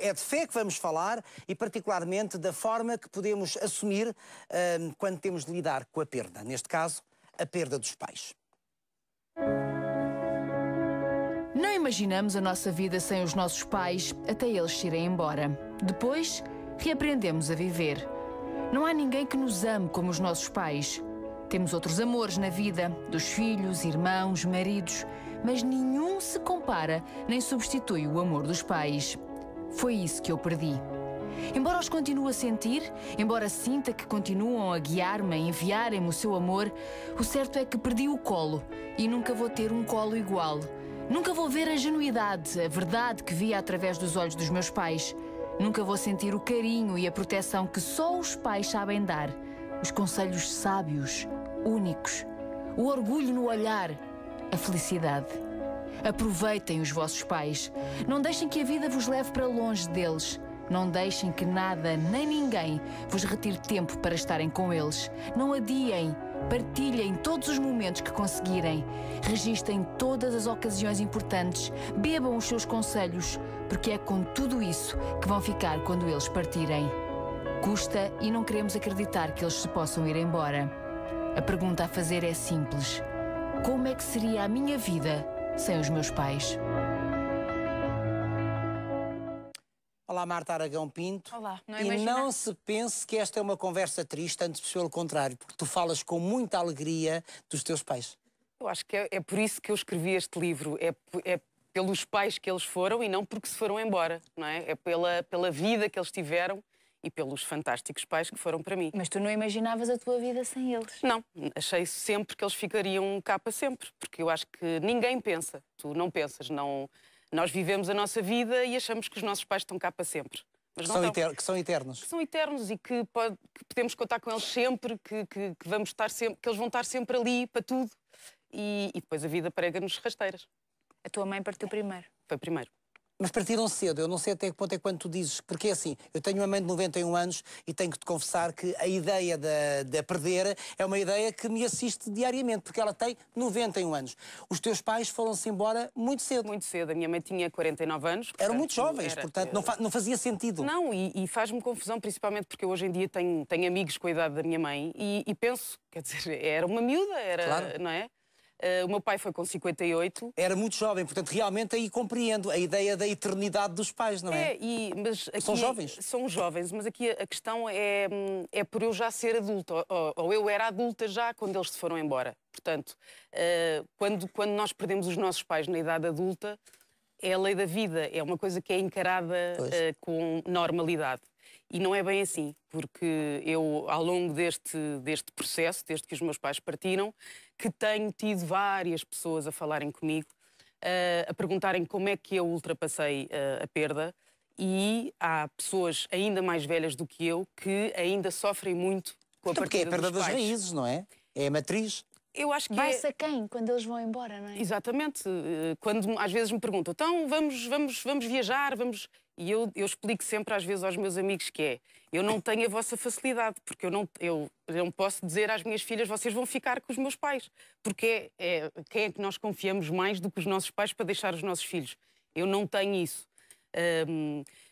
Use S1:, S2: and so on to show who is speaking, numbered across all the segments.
S1: É de fé que vamos falar e particularmente da forma que podemos assumir quando temos de lidar com a perda. Neste caso, a perda dos pais.
S2: Não imaginamos a nossa vida sem os nossos pais até eles se irem embora. Depois, reaprendemos a viver. Não há ninguém que nos ame como os nossos pais. Temos outros amores na vida, dos filhos, irmãos, maridos, mas nenhum se compara nem substitui o amor dos pais. Foi isso que eu perdi. Embora os continue a sentir, embora sinta que continuam a guiar-me, a enviarem-me o seu amor, o certo é que perdi o colo e nunca vou ter um colo igual. Nunca vou ver a genuidade, a verdade que via através dos olhos dos meus pais. Nunca vou sentir o carinho e a proteção que só os pais sabem dar. Os conselhos sábios, únicos. O orgulho no olhar, a felicidade. Aproveitem os vossos pais. Não deixem que a vida vos leve para longe deles. Não deixem que nada nem ninguém vos retire tempo para estarem com eles. Não adiem. Partilhem todos os momentos que conseguirem. Registrem todas as ocasiões importantes. Bebam os seus conselhos, porque é com tudo isso que vão ficar quando eles partirem. Custa e não queremos acreditar que eles se possam ir embora. A pergunta a fazer é simples. Como é que seria a minha vida sem os meus pais?
S1: Olá, Marta Aragão Pinto.
S3: Olá, não
S1: E
S3: imagina...
S1: não se pense que esta é uma conversa triste, antes pelo contrário, porque tu falas com muita alegria dos teus pais.
S3: Eu acho que é por isso que eu escrevi este livro. É pelos pais que eles foram e não porque se foram embora, não é? É pela vida que eles tiveram e pelos fantásticos pais que foram para mim.
S4: Mas tu não imaginavas a tua vida sem eles?
S3: Não, achei sempre que eles ficariam cá para sempre, porque eu acho que ninguém pensa. Tu não pensas, não... Nós vivemos a nossa vida e achamos que os nossos pais estão cá para sempre. Mas não estão.
S1: Que são eternos.
S3: Que são eternos e que podemos contar com eles sempre, que vamos estar sempre, que eles vão estar sempre ali para tudo. E depois a vida prega-nos rasteiras.
S4: A tua mãe partiu primeiro?
S3: Foi primeiro.
S1: Mas partiram cedo, eu não sei até que ponto é quando tu dizes, porque é assim, eu tenho uma mãe de 91 anos e tenho que te confessar que a ideia de perder é uma ideia que me assiste diariamente, porque ela tem 91 anos. Os teus pais foram-se embora muito cedo.
S3: Muito cedo, a minha mãe tinha 49 anos. Portanto,
S1: eram muito jovens, portanto não fazia sentido.
S3: Não, e faz-me confusão, principalmente porque eu hoje em dia tenho amigos com a idade da minha mãe e penso, quer dizer, era uma miúda,
S1: claro.
S3: Não é? O meu pai foi com 58.
S1: Era muito jovem, portanto, realmente aí compreendo a ideia da eternidade dos pais, não é?
S3: Mas aqui,
S1: são jovens?
S3: São jovens, mas aqui a questão é por eu já ser adulta, ou eu era adulta já quando eles se foram embora. Portanto, quando nós perdemos os nossos pais na idade adulta, é a lei da vida, é uma coisa que é encarada com normalidade. E não é bem assim, porque eu, ao longo deste processo, desde que os meus pais partiram, que tenho tido várias pessoas a falarem comigo, a perguntarem como é que eu ultrapassei a perda, e há pessoas ainda mais velhas do que eu que ainda sofrem muito com a partida dos pais.
S1: Porque é a perda das raízes, não é? É a matriz.
S3: Eu acho que
S4: vai-se a quem quando eles vão embora, não é?
S3: Exatamente. Quando às vezes me perguntam, então vamos viajar, vamos... E eu explico sempre às vezes aos meus amigos que eu não tenho a vossa facilidade, porque eu não posso dizer às minhas filhas, vocês vão ficar com os meus pais. Porque quem é que nós confiamos mais do que os nossos pais para deixar os nossos filhos? Eu não tenho isso.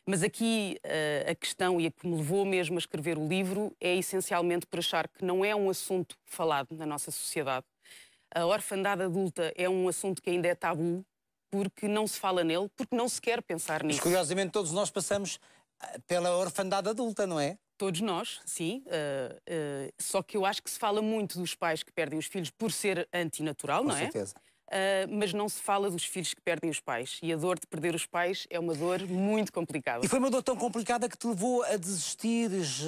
S3: Mas aqui a questão, e a que me levou mesmo a escrever o livro, é essencialmente por achar que não é um assunto falado na nossa sociedade. A orfandade adulta é um assunto que ainda é tabu, porque não se fala nele, porque não se quer pensar nisso.
S1: Mas curiosamente todos nós passamos pela orfandade adulta, não é?
S3: Todos nós, sim. Só que eu acho que se fala muito dos pais que perdem os filhos por ser antinatural, não é?
S1: Com certeza.
S3: Mas não se fala dos filhos que perdem os pais. E a dor de perder os pais é uma dor muito complicada.
S1: E foi uma dor tão complicada que te levou a desistires,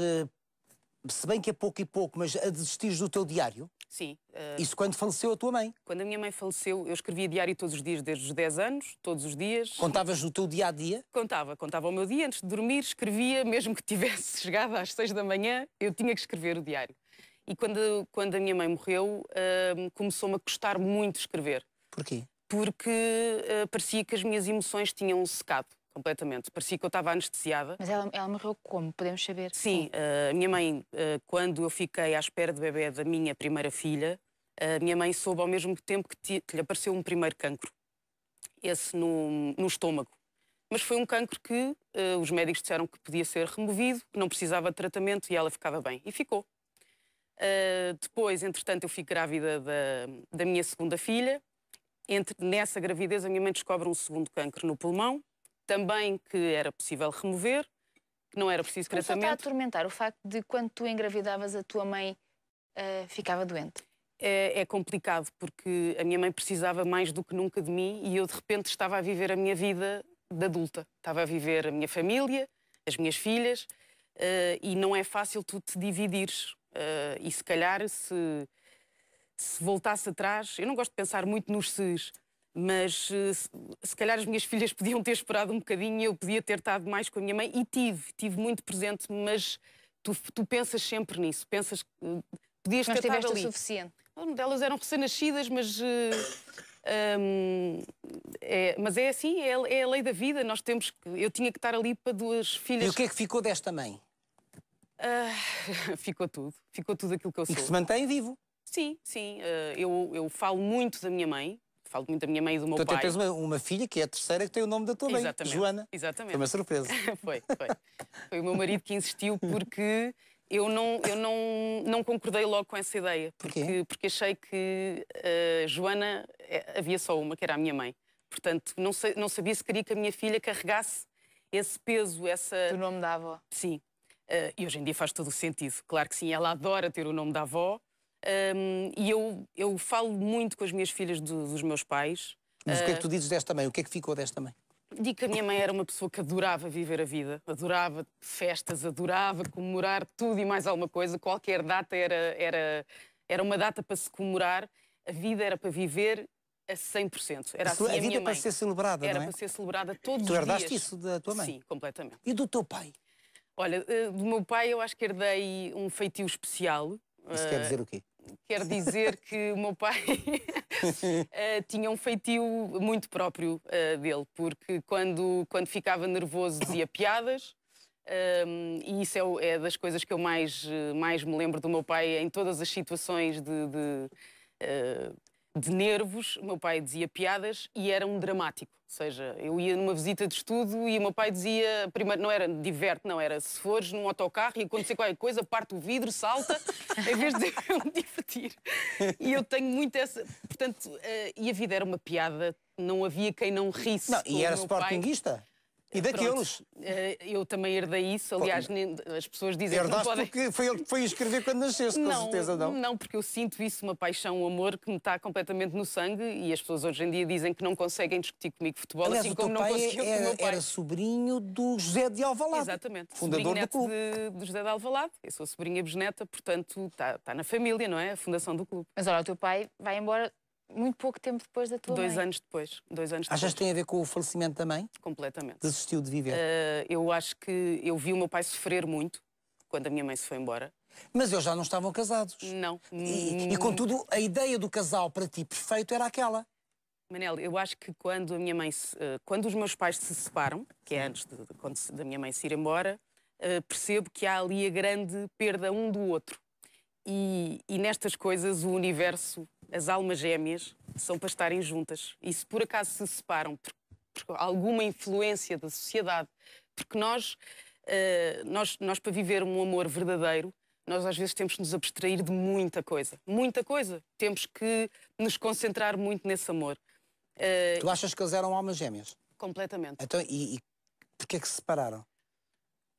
S1: se bem que é pouco e pouco, mas a desistires do teu diário?
S3: Sim.
S1: Isso quando faleceu a tua mãe?
S3: Quando a minha mãe faleceu, eu escrevia diário todos os dias, desde os 10 anos, todos os dias.
S1: Contavas o teu dia-a-dia?
S3: Contava o meu dia, antes de dormir, escrevia, mesmo que tivesse chegado às 6 da manhã, eu tinha que escrever o diário. E quando a minha mãe morreu, começou-me a custar muito escrever.
S1: Porquê?
S3: Porque parecia que as minhas emoções tinham secado completamente. Parecia que eu estava anestesiada.
S4: Mas ela morreu como? Podemos saber?
S3: Sim, a minha mãe, quando eu fiquei à espera de bebê da minha primeira filha, a minha mãe soube ao mesmo tempo que lhe apareceu um primeiro cancro. Esse no estômago. mas foi um cancro que os médicos disseram que podia ser removido, que não precisava de tratamento e ela ficava bem. E ficou. Depois, entretanto, eu fico grávida da minha segunda filha. Nessa gravidez, a minha mãe descobre um segundo cancro no pulmão, também que era possível remover, que não era preciso
S4: Mas só está a
S3: tratamento.
S4: atormentar o facto de quando tu engravidavas a tua mãe ficava doente.
S3: É complicado, porque a minha mãe precisava mais do que nunca de mim e eu, de repente, estava a viver a minha vida de adulta. Estava a viver a minha família, as minhas filhas, e não é fácil tu te dividires. E se calhar, se voltasse atrás, eu não gosto de pensar muito nos ses, mas se calhar as minhas filhas podiam ter esperado um bocadinho e eu podia ter estado mais com a minha mãe, e tive muito presente, mas tu pensas sempre nisso, pensas que podias ter estado ali.
S4: O suficiente.
S3: Delas eram recém-nascidas, mas mas é assim, é a lei da vida. Eu tinha que estar ali para duas filhas.
S1: E o que é que ficou desta mãe?
S3: Ficou tudo aquilo que eu sou.
S1: E que se mantém vivo.
S3: Sim. Eu falo muito da minha mãe, falo muito da minha mãe e do meu
S1: Tu
S3: pai.
S1: até tens uma filha que é a terceira que tem o nome da tua mãe,
S3: Exatamente.
S1: Joana.
S3: Exatamente.
S1: Foi uma surpresa.
S3: Foi. Foi o meu marido que insistiu, porque eu não concordei logo com essa ideia. Porque achei que Joana havia só uma, que era a minha mãe. Portanto, não sabia se queria que a minha filha carregasse esse peso,
S4: Do nome da avó.
S3: Sim. E hoje em dia faz todo o sentido. Claro que sim, ela adora ter o nome da avó. E eu falo muito com as minhas filhas dos meus pais.
S1: Mas o que é que tu dizes desta mãe? O que é que ficou desta mãe?
S3: Digo que a minha mãe era uma pessoa que adorava viver a vida, adorava festas, adorava comemorar tudo e mais alguma coisa. Qualquer data era uma data para se comemorar. A vida era para viver a 100%. Era assim a
S1: vida
S3: minha
S1: é para
S3: mãe.
S1: ser celebrada,
S3: Era
S1: não é?
S3: para ser celebrada todos os
S1: Tu
S3: dias.
S1: herdaste isso da tua mãe?
S3: Sim, completamente.
S1: E do teu pai?
S3: Olha, do meu pai eu acho que herdei um feitio especial.
S1: Isso quer dizer o quê?
S3: Quer dizer que o meu pai tinha um feitio muito próprio dele, porque quando ficava nervoso dizia piadas, e isso é das coisas que eu mais me lembro do meu pai em todas as situações de nervos. O meu pai dizia piadas e era um dramático. Ou seja, eu ia numa visita de estudo e o meu pai dizia, primeiro, não era diverte, não, era se fores num autocarro e acontecer qualquer coisa, parte o vidro, salta, em vez de eu me divertir. E eu tenho muito essa... Portanto, e a vida era uma piada, não havia quem não risse.
S1: Não, e era
S3: o meu pai.
S1: sportinguista? E daqueles?
S3: Eu também herdei isso. Aliás, as pessoas dizem que não
S1: Herdaste
S3: podem...
S1: porque foi ele que foi escrever quando nasceste, com certeza não.
S3: Não, porque eu sinto isso, uma paixão, um amor que me está completamente no sangue, e as pessoas hoje em dia dizem que não conseguem discutir comigo futebol,
S1: Aliás,
S3: assim
S1: o teu
S3: como não
S1: pai
S3: conseguiam com o meu pai.
S1: era sobrinho do José de Alvalade.
S3: Exatamente.
S1: Fundador
S3: Sobrinho
S1: do
S3: neto
S1: clube.
S3: de José de Alvalade. Eu sou sobrinha bisneta, portanto está na família, não é? A fundação do clube.
S4: Mas olha, o teu pai vai embora muito pouco tempo depois da tua mãe.
S3: 2 anos depois. 2 anos
S1: Achas
S3: depois.
S1: que tem a ver com o falecimento da mãe?
S3: Completamente.
S1: Desistiu de viver.
S3: Eu acho que eu vi o meu pai sofrer muito quando a minha mãe se foi embora.
S1: Mas eles já não estavam casados.
S3: Não.
S1: E contudo, a ideia do casal para ti perfeito era aquela.
S3: Manel, eu acho que quando a minha mãe quando os meus pais se separam, que é antes da minha mãe se ir embora, percebo que há ali a grande perda um do outro. E nestas coisas o universo, as almas gêmeas, são para estarem juntas. E se por acaso se separam por alguma influência da sociedade, porque nós para viver um amor verdadeiro, nós às vezes temos que nos abstrair de muita coisa. Muita coisa. Temos que nos concentrar muito nesse amor.
S1: Tu achas que eles eram almas gêmeas?
S3: Completamente.
S1: Então, e porquê é que se separaram?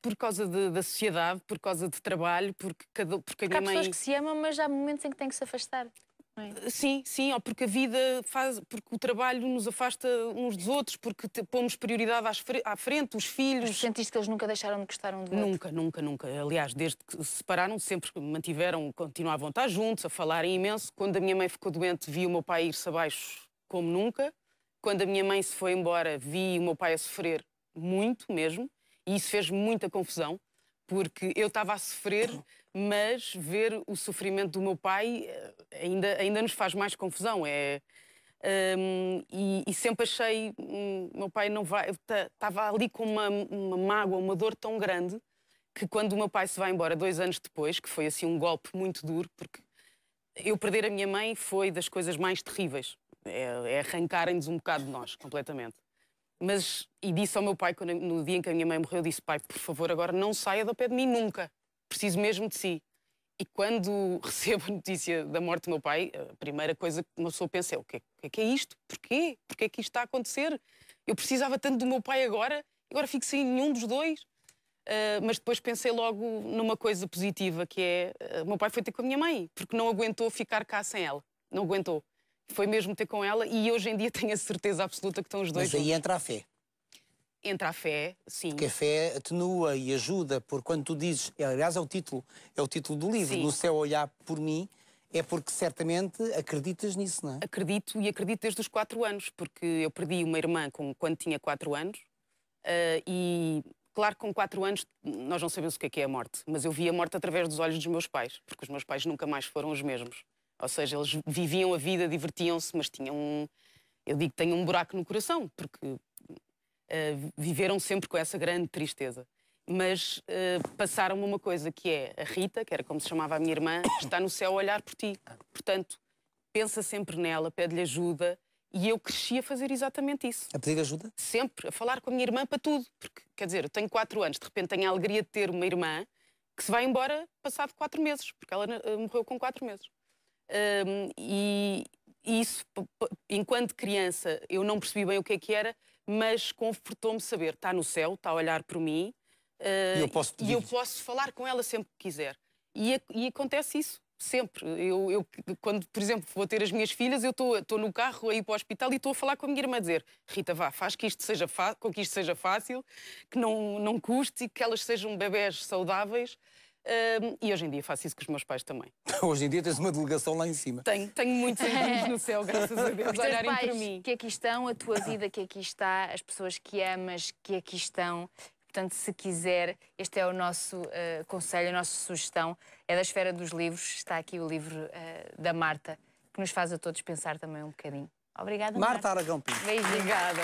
S3: Por causa da sociedade, por causa de trabalho, porque a
S4: Porque
S3: minha
S4: há
S3: mãe...
S4: pessoas que se amam, mas há momentos em que têm que se afastar. Não é?
S3: Sim, ou porque a vida porque o trabalho nos afasta uns dos outros, porque pomos prioridade à frente, os filhos.
S4: Mas sentiste que eles nunca deixaram de gostar um do outro?
S3: Nunca. Aliás, desde que se separaram, sempre continuavam a estar juntos, a falarem imenso. Quando a minha mãe ficou doente, vi o meu pai ir-se abaixo como nunca. Quando a minha mãe se foi embora, vi o meu pai a sofrer muito mesmo. E isso fez muita confusão, porque eu estava a sofrer, mas ver o sofrimento do meu pai ainda nos faz mais confusão. E sempre achei, meu pai não vai... Estava ali com uma mágoa, uma dor tão grande, que quando o meu pai se vai embora 2 anos depois, que foi assim um golpe muito duro, porque eu perder a minha mãe foi das coisas mais terríveis. É arrancarem-nos um bocado de nós, completamente. E disse ao meu pai, no dia em que a minha mãe morreu, disse: pai, por favor, agora não saia do pé de mim nunca. Preciso mesmo de si. E quando recebo a notícia da morte do meu pai, a primeira coisa que uma pessoa pensa é: o que é isto? Porquê? Porquê é que isto está a acontecer? Eu precisava tanto do meu pai agora fico sem nenhum dos dois. Mas depois pensei logo numa coisa positiva, que é: o meu pai foi ter com a minha mãe, porque não aguentou ficar cá sem ela. Não aguentou. Foi mesmo ter com ela, e hoje em dia tenho a certeza absoluta que estão os dois
S1: Mas aí
S3: juntos.
S1: entra a fé.
S3: Entra a fé, sim.
S1: Porque a fé atenua e ajuda, porque quando tu dizes, aliás é o título do livro,
S3: Sim.
S1: No Céu a Olhar por Mim, é porque certamente acreditas nisso, não é?
S3: Acredito, e acredito desde os 4 anos, porque eu perdi uma irmã quando tinha 4 anos, e claro que com 4 anos nós não sabemos o que é a morte, mas eu vi a morte através dos olhos dos meus pais, porque os meus pais nunca mais foram os mesmos. Ou seja, eles viviam a vida, divertiam-se, mas tinham eu digo que tenho um buraco no coração, porque viveram sempre com essa grande tristeza. Mas passaram-me uma coisa, que é: a Rita, que era como se chamava a minha irmã, está no céu a olhar por ti. Portanto, pensa sempre nela, pede-lhe ajuda. E eu cresci a fazer exatamente isso.
S1: A pedir ajuda?
S3: Sempre, a falar com a minha irmã para tudo. Porque, quer dizer, eu tenho 4 anos, de repente tenho a alegria de ter uma irmã que se vai embora passado 4 meses, porque ela morreu com 4 meses. E isso, enquanto criança, eu não percebi bem o que era, mas confortou-me saber: está no céu, está a olhar por mim,
S1: E eu posso
S3: falar com ela sempre que quiser. E acontece isso, sempre. Eu, quando, por exemplo, vou ter as minhas filhas, eu estou no carro a ir para o hospital e estou a falar com a minha irmã, a dizer: Rita, vá, faz que isto seja fácil, que não custe e que elas sejam bebés saudáveis. E hoje em dia faço isso com os meus pais também.
S1: Hoje em dia tens uma delegação lá em cima.
S3: Tenho muitos amigos no céu, graças a Deus,
S4: Os
S3: a
S4: teus
S3: olharem
S4: pais
S3: para mim.
S4: que aqui estão, a tua vida que aqui está, as pessoas que amas que aqui estão. Portanto, se quiser, este é o nosso conselho, a nossa sugestão. É da Esfera dos Livros. Está aqui o livro da Marta, que nos faz a todos pensar também um bocadinho. Obrigada,
S1: Marta Aragão Pinto.
S4: Beijinho.
S3: Obrigada.